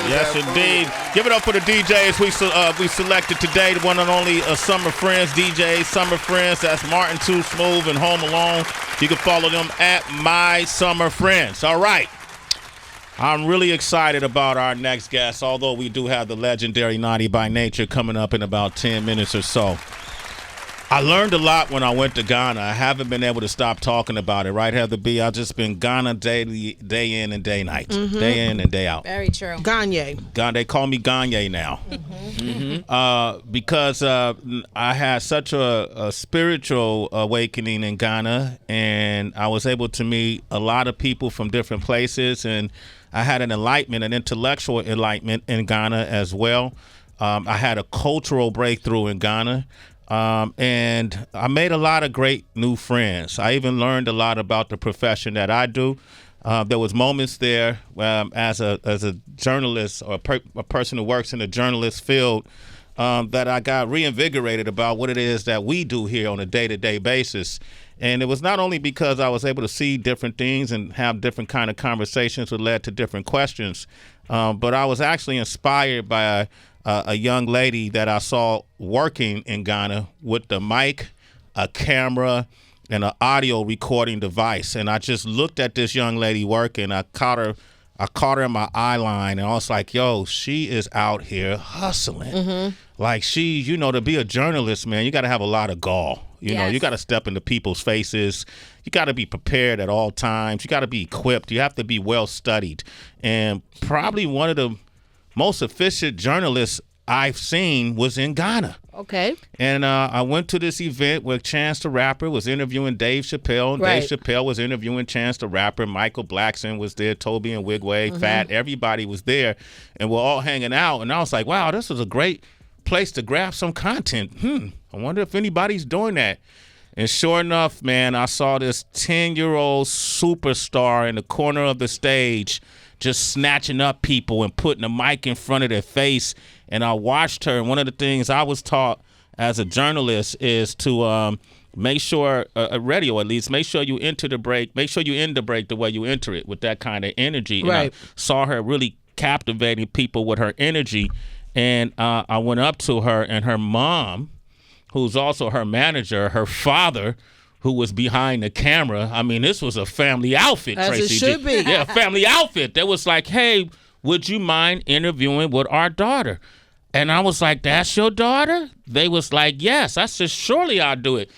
Yes, indeed. Give it up for the DJs we selected today, the one and only Summer Friends DJs. Summer Friends, that's Martin Too Smooth and Home Alone. You can follow them at My Summer Friends. All right. I'm really excited about our next guest, although we do have the legendary Naughty by Nature coming up in about 10 minutes or so. I learned a lot when I went to Ghana. I haven't been able to stop talking about it, right, Heather B? I've just been Ghana day in and day night, day in and day out. Very true. Ghana, they call me Kanye now. Because I had such a spiritual awakening in Ghana, and I was able to meet a lot of people from different places, and I had an enlightenment, an intellectual enlightenment in Ghana as well. I had a cultural breakthrough in Ghana. And I made a lot of great new friends. I even learned a lot about the profession that I do. There was moments there as a journalist or a person who works in the journalist field that I got reinvigorated about what it is that we do here on a day-to-day basis. And it was not only because I was able to see different things and have different kind of conversations that led to different questions, but I was actually inspired by a young lady that I saw working in Ghana with the mic, a camera, and an audio recording device. And I just looked at this young lady working. I caught her in my eye line, and I was like, yo, she is out here hustling. Like to be a journalist, man, you got to have a lot of gall. You know, you got to step into people's faces. You got to be prepared at all times. You got to be equipped. You have to be well studied. And probably one of the most efficient journalists I've seen was in Ghana. Okay. And I went to this event where Chance the Rapper was interviewing Dave Chappelle. And Dave Chappelle was interviewing Chance the Rapper. Michael Blackson was there. Toby and Wigway, Fat. Everybody was there. And we're all hanging out. And I was like, wow, this was a great place to grab some content. I wonder if anybody's doing that. And sure enough, man, I saw this 10-year-old superstar in the corner of the stage just snatching up people and putting a mic in front of their face. And I watched her. And one of the things I was taught as a journalist is to make sure, a radio at least, make sure you enter the break, make sure you end the break the way you enter it with that kind of energy. And I saw her really captivating people with her energy. And I went up to her, and her mom, who's also her manager, her father, who was behind the camera. I mean, this was a family outfit, As Tracy. it should be. Yeah, a family outfit. That was like, hey, would you mind interviewing with our daughter? And I was like, that's your daughter? They was like, yes. I said, surely I'll do it.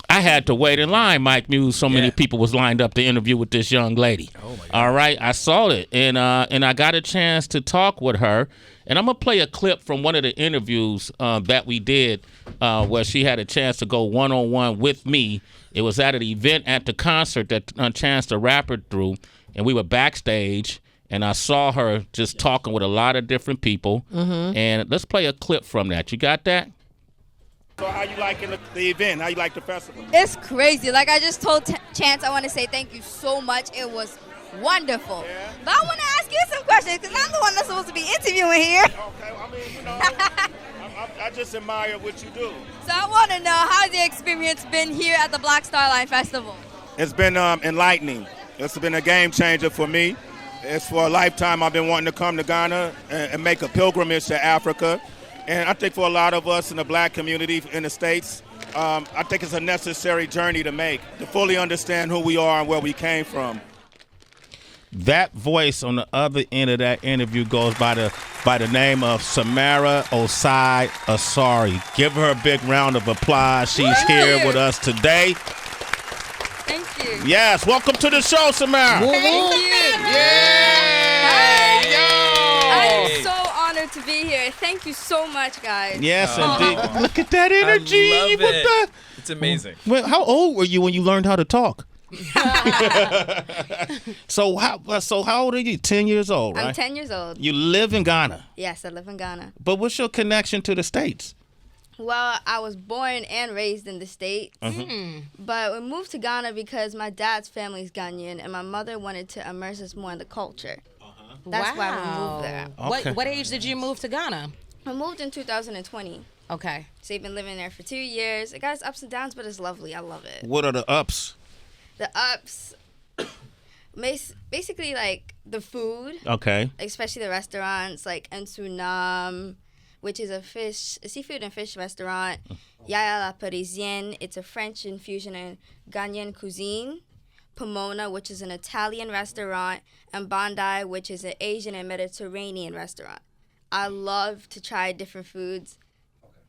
I had to wait in line, Mike Muse. So many people was lined up to interview with this young lady. Oh my God. All right, I saw it. And I got a chance to talk with her. And I'm going to play a clip from one of the interviews that we did where she had a chance to go one-on-one with me. It was at an event at the concert that Chance the Rapper threw, and we were backstage, and I saw her just talking with a lot of different people. And let's play a clip from that. You got that? So how you liking the event? How you like the festival? It's crazy. Like I just told Chance, I want to say thank you so much. It was wonderful. Yeah. But I want to ask you some questions because I'm the one that's supposed to be interviewing here. Okay, I mean, I just admire what you do. So I want to know, how's the experience been here at the Black Star Line Festival? It's been enlightening. It's been a game changer for me. It's for a lifetime I've been wanting to come to Ghana and make a pilgrimage to Africa. And I think for a lot of us in the black community in the States, I think it's a necessary journey to make, to fully understand who we are and where we came from. That voice on the other end of that interview goes by the name of Samara Osae-Asare. Give her a big round of applause. She's here with us today. Thank you. Yes, welcome to the show, Samara. Thank you. Yeah. I'm so honored to be here. Thank you so much, guys. Yes, indeed. Look at that energy. I love it. It's amazing. Well, how old were you when you learned how to talk? So how old are you? 10 years old, right? I'm 10 years old. You live in Ghana? Yes, I live in Ghana. But what's your connection to the States? Well, I was born and raised in the States, but we moved to Ghana because my dad's family is Ghanaian, and my mother wanted to immerse us more in the culture. That's why we moved there. Okay. What age did you move to Ghana? I moved in 2020. Okay. So I've been living there for 2 years. It got its ups and downs, but it's lovely. I love it. What are the ups? The ups, Basically, like, the food. Okay. Especially the restaurants, like Ensunam, which is a seafood and fish restaurant. Yaya La Parisienne, it's a French infusion and Ghanaian cuisine. Pomona, which is an Italian restaurant. And Bandai, which is an Asian and Mediterranean restaurant. I love to try different foods.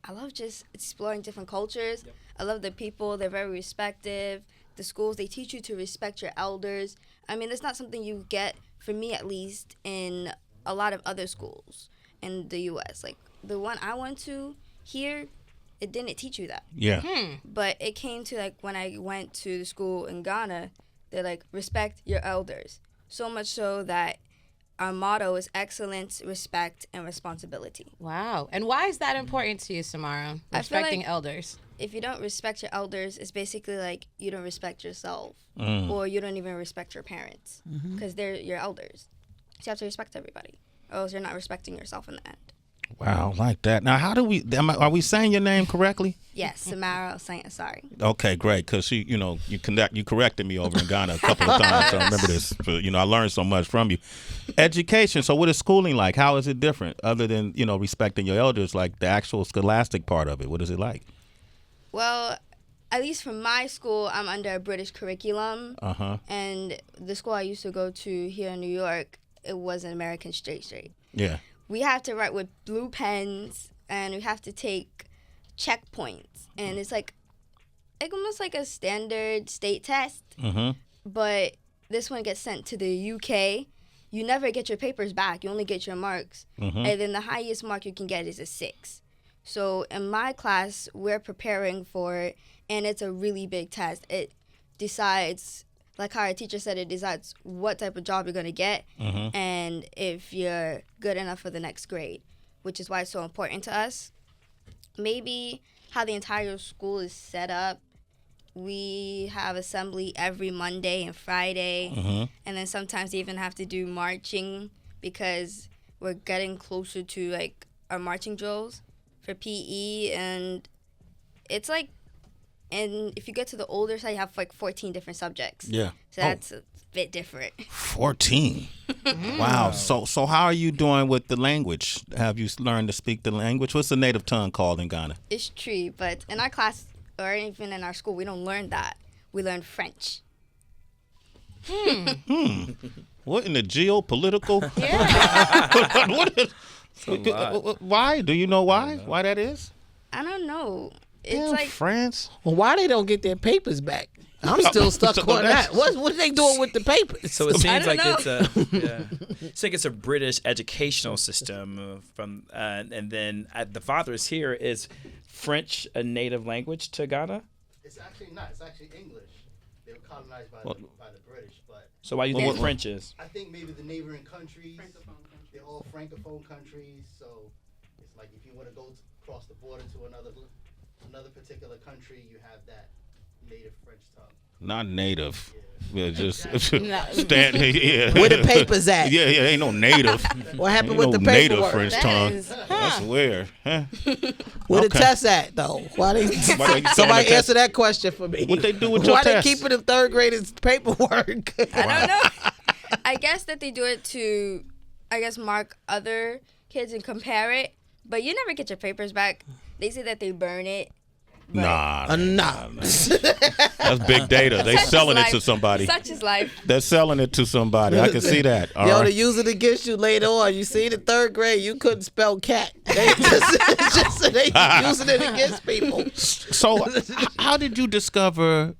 I love just exploring different cultures. Yep. I love the people. They're very respectful. The schools, they teach you to respect your elders. I mean, it's not something you get, for me at least, in a lot of other schools in the U.S. Like, the one I went to here, it didn't teach you that. Yeah. But it came to, like, when I went to the school in Ghana, they're like, respect your elders. So much so that our motto is excellence, respect, and responsibility. Wow. And why is that important to you, Samara? Respecting elders. If you don't respect your elders, it's basically like you don't respect yourself or you don't even respect your parents because they're your elders. So you have to respect everybody or else you're not respecting yourself in the end. Wow, like that. Now, how do we, are we saying your name correctly? Yes, Samara Osae-Asare. Okay, great, because you corrected me over in Ghana a couple of times, so I remember this. I learned so much from you. Education, so what is schooling like? How is it different other than, respecting your elders, like the actual scholastic part of it? What is it like? Well, at least for my school, I'm under a British curriculum. And the school I used to go to here in New York, it was an American straight. Yeah. We have to write with blue pens, and we have to take checkpoints. And it's like almost like a standard state test. But this one gets sent to the UK. You never get your papers back. You only get your marks. And then the highest mark you can get is a 6. So in my class, we're preparing for it, and it's a really big test. It decides, like how our teacher said, it decides what type of job you're going to get and if you're good enough for the next grade, which is why it's so important to us. Maybe how the entire school is set up. We have assembly every Monday and Friday, and then sometimes they even have to do marching because we're getting closer to, like, our marching drills for PE, and it's like, and if you get to the older side, you have like 14 different subjects. Yeah. So that's a bit different. 14. Wow. So how are you doing with the language? Have you learned to speak the language? What's the native tongue called in Ghana? It's Tree, but in our class or even in our school, we don't learn that. We learn French. What in the geopolitical? Why? Do you know why? Why that is? I don't know. It's Damn, like France. Well, why they don't get their papers back? I'm still stuck on that. What are they doing with the papers? So it seems like it's a British educational system and then the father's here is French a native language to Ghana? It's actually not. It's actually English. They were colonized by the British, but so why do you think French is? I think maybe the neighboring countries, they're all francophone countries. So it's like if you want to go across the border to another particular country, you have that native French tongue. Not native. Yeah, just stand. Yeah. Where the papers at? Yeah, ain't no native. What happened with the paperwork? Native French tongue. That's weird. Huh? Where the test at though? Why they somebody answer that question for me? What they do with your test? Why they keeping the third graders paperwork? I don't know. I guess that they do it to, mark other kids and compare it. But you never get your papers back. They say that they burn it. Nah. That's big data. They selling it to somebody. Such is life. They're selling it to somebody. I can see that. They use it against you later on. You see, the third grade, you couldn't spell cat. They using it against people. So, how did you discover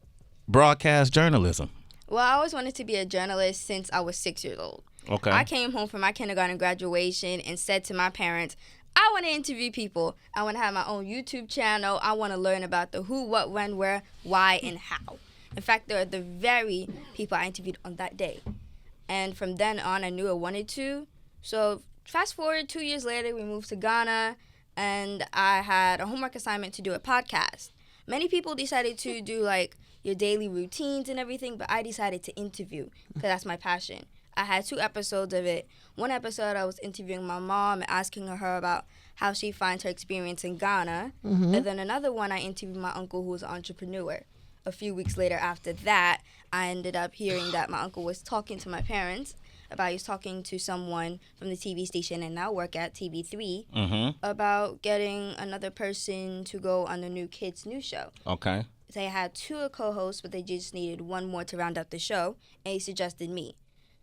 broadcast journalism? Well, I always wanted to be a journalist since I was 6 years old. Okay. I came home from my kindergarten graduation and said to my parents, I want to interview people. I want to have my own YouTube channel. I want to learn about the who, what, when, where, why, and how. In fact, they are the very people I interviewed on that day. And from then on, I knew I wanted to. So fast forward 2 years later, we moved to Ghana, and I had a homework assignment to do a podcast. Many people decided to do like your daily routines and everything, but I decided to interview because that's my passion. I had 2 episodes of it. One episode, I was interviewing my mom and asking her about how she finds her experience in Ghana. And then another one, I interviewed my uncle who was an entrepreneur. a few weeks later after that, I ended up hearing that my uncle was talking to my parents about he was talking to someone from the TV station and now work at TV3 about getting another person to go on the new Kids News show. Okay. They had 2 co-hosts, but they just needed 1 more to round out the show, and he suggested me.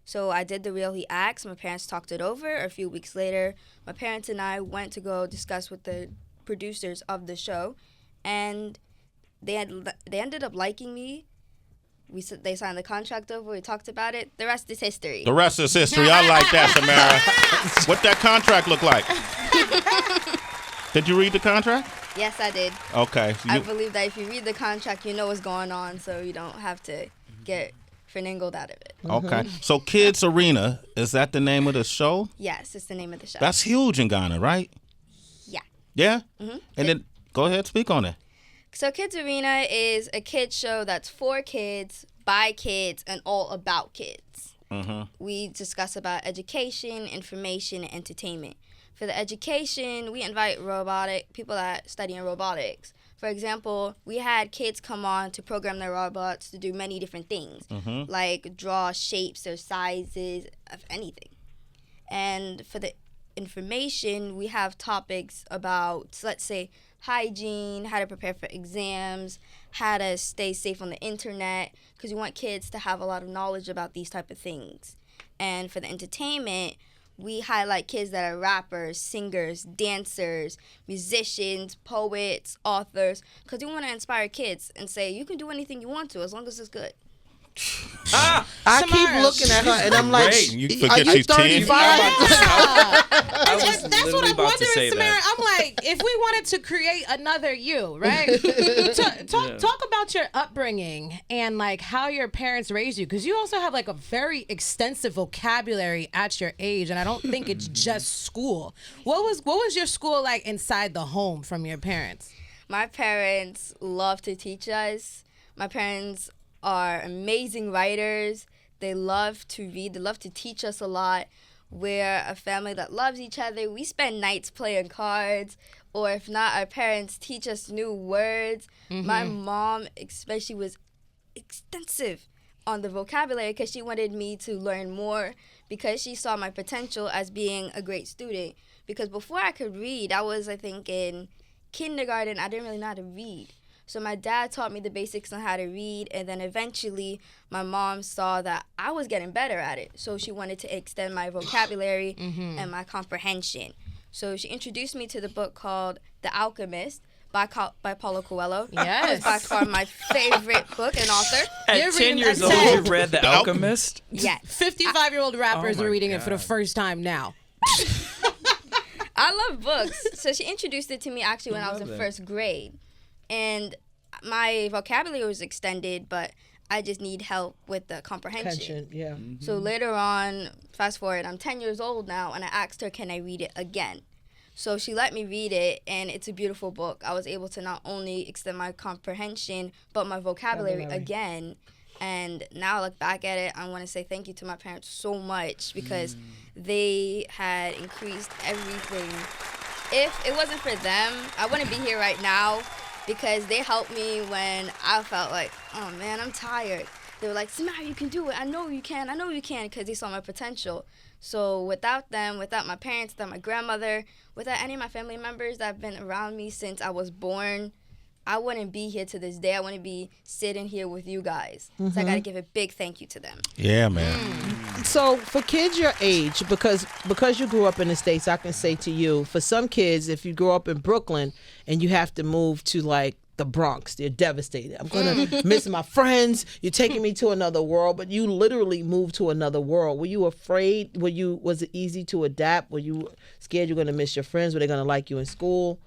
So I did the reel he asked. My parents talked it over. A few weeks later, my parents and I went to go discuss with the producers of the show, and they ended up liking me. They signed the contract over. We talked about it. The rest is history. The rest is history. I like that, Samara. What that contract look like? Did you read the contract? Yes, I did. Okay. So I believe that if you read the contract, you know what's going on, so you don't have to get finagled out of it. Okay. So Kids Arena, is that the name of the show? Yes, it's the name of the show. That's huge in Ghana, right? Yeah. Yeah? And then go ahead, speak on it. So Kids Arena is a kids show that's for kids, by kids, and all about kids. We discuss about education, information, and entertainment. For the education, we invite people that study in robotics. For example, we had kids come on to program their robots to do many different things, like draw shapes or sizes of anything. And for the information, we have topics about, let's say, hygiene, how to prepare for exams, how to stay safe on the internet, because we want kids to have a lot of knowledge about these type of things. And for the entertainment, we highlight kids that are rappers, singers, dancers, musicians, poets, authors, because we want to inspire kids and say, you can do anything you want to as long as it's good. I keep looking at her and I'm like, You are forget you she's 10? 35? That's what I'm wondering, Samara. I'm like, if we wanted to create another you, right? Talk about your upbringing and like how your parents raised you, because you also have like a very extensive vocabulary at your age, and I don't think it's just school. What was your school like inside the home from your parents? My parents love to teach us. My parents are amazing writers. They love to read. They love to teach us a lot. We're a family that loves each other. We spend nights playing cards, or if not, our parents teach us new words. My mom especially was extensive on the vocabulary because she wanted me to learn more, because she saw my potential as being a great student. Because before I could read, I was, I think, in kindergarten. I didn't really know how to read. So my dad taught me the basics on how to read, and then eventually my mom saw that I was getting better at it. So she wanted to extend my vocabulary and my comprehension. So she introduced me to the book called The Alchemist by Paulo Coelho. Yes. It's by far my favorite book and author. At 10 years old, you read The Alchemist? Yes. 55-year-old rappers Oh are reading it God. for the first time now. I love books. So she introduced it to me actually when I was in first grade. And my vocabulary was extended, but I just need help with the comprehension. Yeah. So later on, fast forward, I'm 10 years old now, and I asked her, can I read it again? So she let me read it, and it's a beautiful book. I was able to not only extend my comprehension, but my vocabulary again. And now I look back at it, I want to say thank you to my parents so much, because they had increased everything. If it wasn't for them, I wouldn't be here right now, because they helped me when I felt like, oh man, I'm tired. They were like, Samara, you can do it. I know you can, because they saw my potential. So without them, without my parents, without my grandmother, without any of my family members that have been around me since I was born, I wouldn't be here to this day. I wouldn't be sitting here with you guys. So I got to give a big thank you to them. Yeah, man. So for kids your age, because you grew up in the States, I can say to you, for some kids, if you grow up in Brooklyn and you have to move to like the Bronx, they're devastated. I'm going to miss my friends. You're taking me to another world, but you literally moved to another world. Were you afraid? Was it easy to adapt? Were you scared you're going to miss your friends? Were they going to like you in school?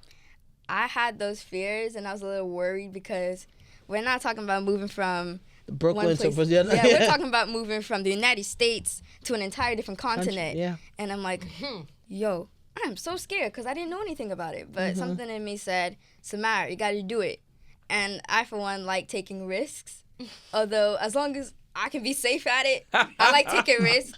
I had those fears, and I was a little worried, because we're not talking about moving from Brooklyn to Brazil. Yeah, we're talking about moving from the United States to an entire different continent. Yeah. And I'm like, yo, I'm so scared, because I didn't know anything about it. But something in me said, Samara, you got to do it. And I, for one, like taking risks. Although, as long as I can be safe at it. I like taking risks.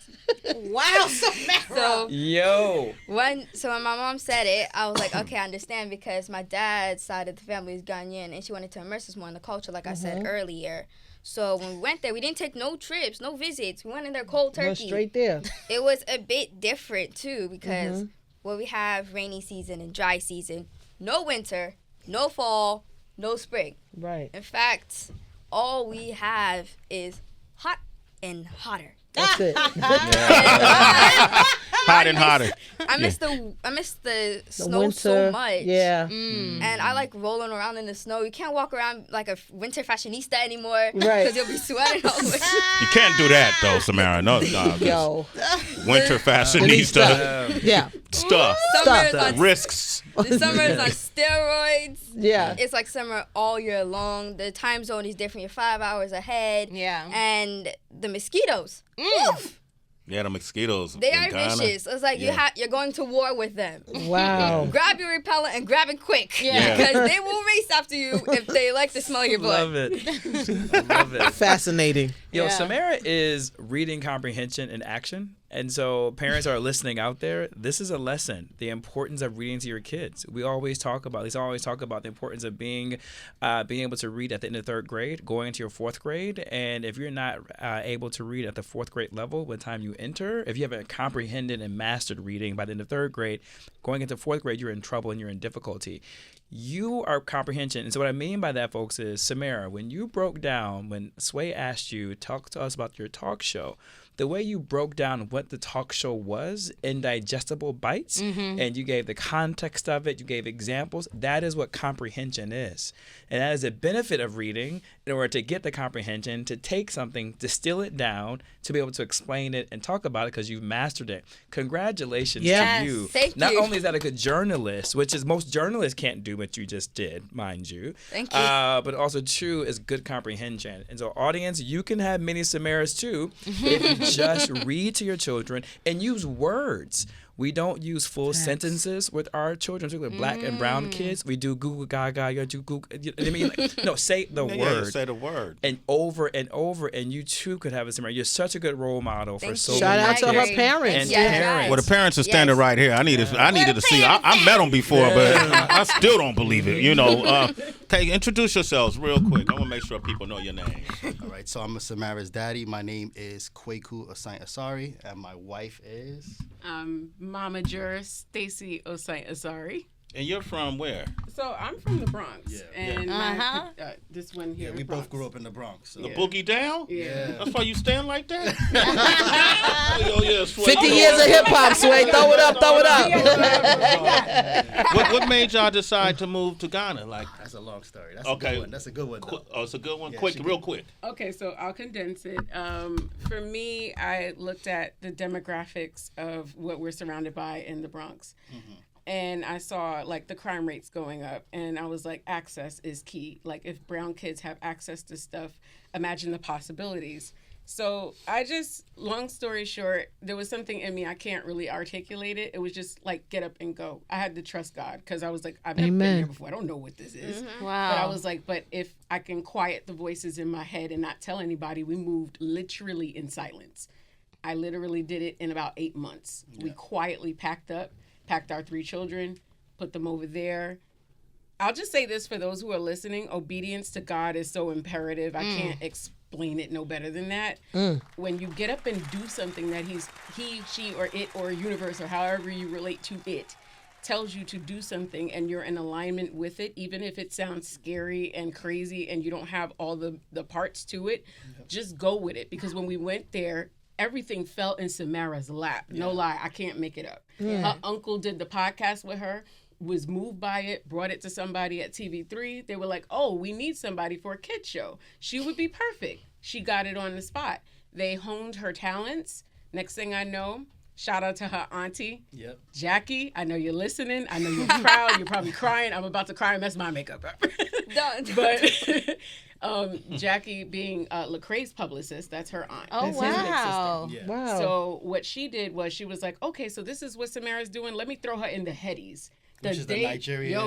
Wow, Samara. So Yo. when my mom said it, I was like, okay, I understand, because my dad's side of the family is Ghanaian, and she wanted to immerse us more in the culture, like I said earlier. So when we went there, we didn't take no trips, no visits. We went in there cold turkey. Went straight there. It was a bit different too, because where we have rainy season and dry season, no winter, no fall, no spring. Right. In fact, all we have is hot and hotter. That's it. Hot and hotter. I miss the snow winter, so much. Yeah. And I like rolling around in the snow. You can't walk around like a winter fashionista anymore. Right. Because you'll be sweating all the way. You can't do that though, Samara. No, Yo. winter fashionista Yeah. stuff. Summer is on, Risks. the summer is on steroids. Yeah. It's like summer all year long. The time zone is different. You're 5 hours ahead. Yeah. And the mosquitoes. Oof, Yeah, the mosquitoes. they in are Ghana. vicious. It's like you're going to war with them. Wow. Grab your repellent and grab it quick. Yeah. Because they will race after you if they like to smell your blood. Love it. I love it. Fascinating. Yo, Yeah. Samara is reading comprehension in action. And so parents are listening out there. This is a lesson, the importance of reading to your kids. We always talk about the importance of being able to read at the end of third grade, going into your fourth grade. And if you're not able to read at the fourth grade level by the time you enter, if you haven't comprehended and mastered reading by the end of third grade, going into fourth grade, you're in trouble and you're in difficulty. You are comprehension. And so what I mean by that, folks, is Samara, when you broke down, when Sway asked you, talk to us about your talk show, the way you broke down what the talk show was in digestible bites, and you gave the context of it, you gave examples, that is what comprehension is. And that is a benefit of reading in order to get the comprehension, to take something, distill it down, to be able to explain it and talk about it because you've mastered it. Congratulations to you. Thank Not you. only is that a good journalist, which is most journalists can't do what you just did, mind you. Thank you. But also, two, is good comprehension. And so, audience, you can have mini Samaras too if you just read to your children and use words. We don't use full sentences with our children, particularly black and brown kids. We do Google Gaga, you do Google. You know what I mean? Like, no, say the word. Yeah, say the word. And over, and you too could have a similar. You're such a good role model for Thank so you. many Shout out to kids her parents. and Yes. parents. Well, the parents are standing right here. I needed to see. I met them before, but I still don't believe it. You know, introduce yourselves real quick. I want to make sure people know your names. All right, so I'm Samara's daddy. My name is Kwaku Osae-Asare, and my wife is... Mama Jur Stacy Osae-Asare. And you're from where? So I'm from the Bronx. Yeah. And this one here. Yeah, we is both Bronx. grew up in the Bronx. So. The boogie down? Yeah. That's why you stand like that? Oh, yeah, Sway. 50 years of hip hop, Sway. Throw it up, throw it up. What made y'all decide to move to Ghana? Like, That's a long story. That's Okay. a good one. That's a good one, though. oh, it's a good one. Yeah, Quick, she real did. quick. Okay, so I'll condense it. For me, I looked at the demographics of what we're surrounded by in the Bronx. And I saw like the crime rates going up, and I was like, access is key. Like if brown kids have access to stuff, imagine the possibilities. So long story short, there was something in me, I can't really articulate it. It was just like, get up and go. I had to trust God because I was like, I've never been here before. I don't know what this is. Wow. But I was like, but if I can quiet the voices in my head and not tell anybody, we moved literally in silence. I literally did it in about 8 months. Yeah. We quietly packed our 3 children, put them over there. I'll just say this for those who are listening, obedience to God is so imperative. I can't explain it no better than that. When you get up and do something that he, she, or it, or universe, or however you relate to it, tells you to do something and you're in alignment with it, even if it sounds scary and crazy and you don't have all the parts to it, just go with it. Because when we went there, everything fell in Samara's lap. No lie, I can't make it up. Her uncle did the podcast with her, was moved by it, brought it to somebody at TV3. They were like, oh, we need somebody for a kid show. She would be perfect. She got it on the spot. They honed her talents. Next thing I know, shout out to her auntie, Jackie. I know you're listening. I know you're proud. You're probably crying. I'm about to cry and mess my makeup up. But Jackie being Lecrae's publicist, that's her aunt. Oh, That's his big wow. sister. Wow. So what she did was she was like, okay, so this is what Samara's doing. Let me throw her in the Headies. Which is the Nigerian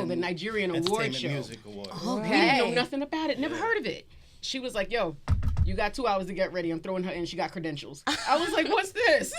award Entertainment show. Music Award. We didn't know nothing about it. Never heard of it. She was like, yo, You got 2 hours to get ready. I'm throwing her in. She got credentials. I was like, what's this?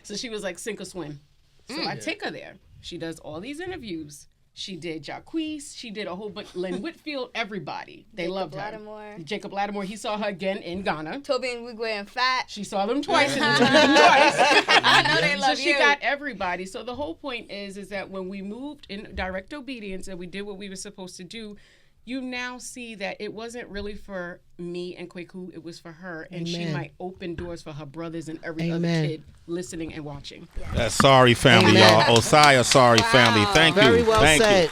So she was like, sink or swim. So I take her there. She does all these interviews. She did Jacquees. She did a whole bunch. Lynn Whitfield, everybody. They loved her. Jacob Lattimore. He saw her again in Ghana. Toby and Wigwe and Fat. She saw them twice. I know they love so you. she got everybody. So the whole point is that when we moved in direct obedience and we did what we were supposed to do, you now see that it wasn't really for me and Kweku, it was for her. And she might open doors for her brothers and every other kid listening and watching. That's sorry family, y'all. Osae-Asare family. Thank you. Very well said.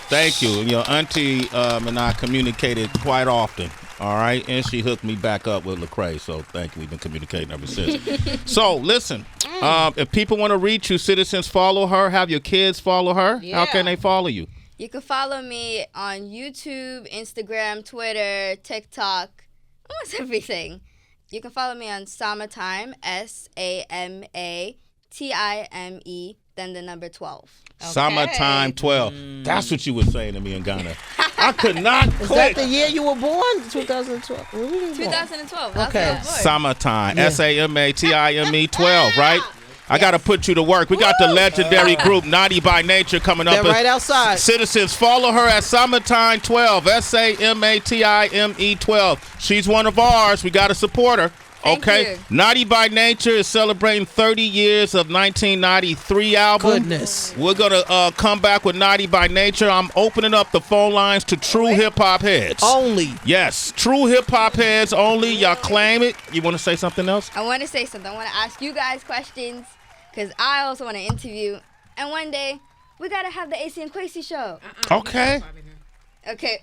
Thank you. And your auntie and I communicated quite often. All right. And she hooked me back up with Lecrae. So thank you. We've been communicating ever since. So listen, if people want to reach you, citizens, follow her. Have your kids follow her. How can they follow you? You can follow me on YouTube, Instagram, Twitter, TikTok, almost everything. You can follow me on Samatime, SAMATIME, then the number 12. Samatime 12. That's what you were saying to me in Ghana. I could not click. Is that the year you were born? 2012. 2012. Okay. Samatime, SAMATIME 12, right? I got to put you to work. We got the legendary group Naughty by Nature coming up. They're right outside. Citizens, follow her at Samatime 12, SAMATIME 12. She's one of ours. We got to support her. Okay. Thank you. Naughty by Nature is celebrating 30 years of 1993 album. Goodness. We're going to come back with Naughty by Nature. I'm opening up the phone lines to true hip-hop heads. Only. Yes, true hip-hop heads only. Y'all claim it. You want to say something else? I want to say something. I want to ask you guys questions because I also want to interview. And one day, we got to have the AC and Quasi show. Okay. Okay.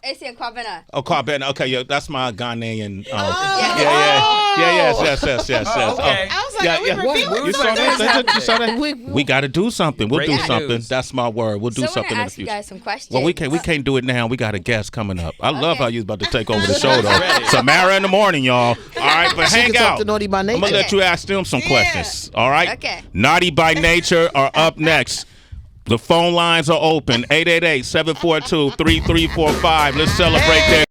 AC and Kwabena. Oh, Kwabena. Okay, yeah, that's my Ghanaian. Yes. Yes. Okay. I was like, You saw that? You saw that? We got to do something. We'll do Breaking something. news. That's my word. We'll do So something I in want the to ask you future. guys some questions. Well, we can't do it now. We got a guest coming up. I love how you was about to take over the show, though. Ready. Samara in the morning, y'all. All right, but She hang can talk out. to Naughty by I'm Nature. going to let you ask them some questions. All right? Okay. Naughty by Nature are up next. The phone lines are open. 888-742-3345. Let's celebrate their